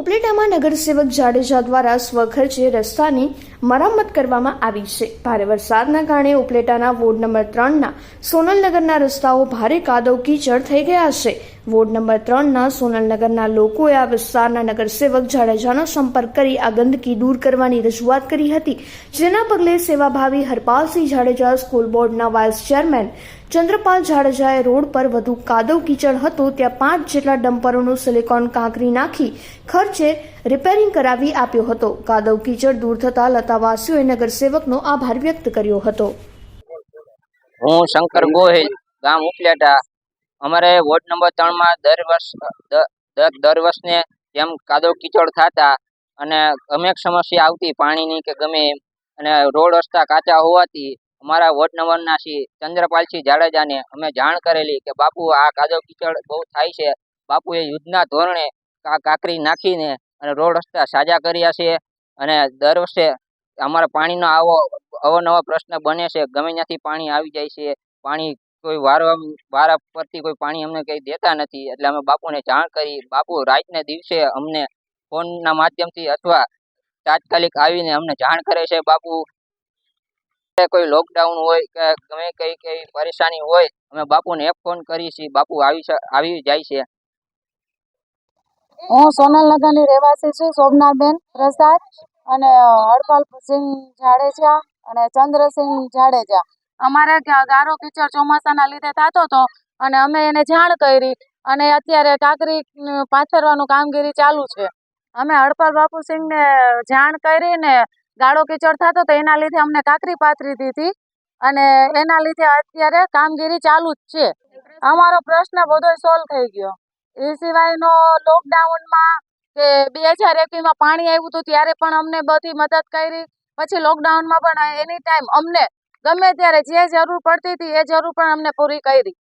ઉપલેટામાં નગરસેવક જાડેજા દ્વારા સ્વખર્ચે રસ્તાની મરામત કરવામાં આવી છે। ભારે વરસાદના કારણે ઉપલેટાના વોર્ડ નંબર 3ના સોનલનગરના રસ્તાઓ ભારે કાદવ કીચડ થઈ ગયા છે। વોર્ડ નંબર 3ના સોનલનગરના લોકોએ આ વિસ્તારના નગરસેવક જાડેજાનો સંપર્ક કરી આ ગંદકી દૂર કરવાની રજૂઆત કરી હતી, જેના પગલે સેવાભાવી હરપાલસિંહ જાડેજા, સ્કૂલ બોર્ડના વાઇસ ચેરમેન ચંદ્રપાલ જાડેજાએ રોડ પર વધુ કાદવ કીચડ હતો ત્યાં 5 જેટલા ડમ્પરોનું સિલિકોન કાંકરી નાખી ખર્ચે રિપેરિંગ કરાવી આપ્યો હતો। કાદવ કીચડ દૂર થતા લતાવાસીઓએ નગરસેવકનો આભાર વ્યક્ત કર્યો હતો। હું શંકર ગોહિલ, ગામ ઉપલેટા। અમારે વોર્ડ નંબર 3 માં દર વર્ષને જેમ કાદવ કીચડ થતા અને ગમે સમસ્યા આવતી પાણીની કે ગમે એમ, અને રોડ રસ્તા કાચા હોવાથી અમારા વોર્ડ નંબરના શ્રી ચંદ્રપાલસિંહ જાડેજાને અમે જાણ કરેલી કે બાપુ આ કાદવ કીચડ બહુ થાય છે। બાપુએ યુદ્ધના ધોરણે કાંકરી નાખીને અને રોડ રસ્તા સાજા કર્યા છે અને દર વર્ષે અમારા પાણીનો અવનવો પ્રશ્ન બને છે। ગમે ત્યાંથી પાણી આવી જાય છે, પાણી કોઈ વારા પરથી કોઈ પાણી અમને કંઈ દેતા નથી, એટલે અમે બાપુને જાણ કરી। બાપુ રાતને દિવસે અમને ફોનના માધ્યમથી અથવા તાત્કાલિક આવીને અમને જાણ કરે છે। બાપુ કોઈ લોકડાઉન હોય કે ગમે કઈ પરેશાની હોય અમે બાપુને એક ફોન કરીએ છીએ, બાપુ આવી જાય છે। હું સોનલનગરની રહેવાસી છું, શોભનાબેન પ્રસાદ, અને હરપાલસિંહ જાડેજા અને ચંદ્રસિંહ જાડેજા। અમારે ગારો કીચડ ચોમાસાના લીધે થતો હતો અને અમે એને જાણ કરી અને અત્યારે કાંકરી પાથરવાનું કામગીરી ચાલુ છે। અમે હરપાલ બાપુસિંહને જાણ કરીને ગાળો કીચડ થતો તો એના લીધે અમને કાંકરી પાથરી દીધી અને એના લીધે અત્યારે કામગીરી ચાલુ જ છે। અમારો પ્રશ્ન બધો સોલ્વ થઈ ગયો। એ સિવાયનો લોકડાઉનમાં કે 2021માં પાણી આવ્યું હતું ત્યારે પણ અમને બધી મદદ કરી, પછી લોકડાઉનમાં પણ એની ટાઈમ અમને ગમે ત્યારે જે જરૂર પડતી હતી એ જરૂર પણ અમને પૂરી કરી।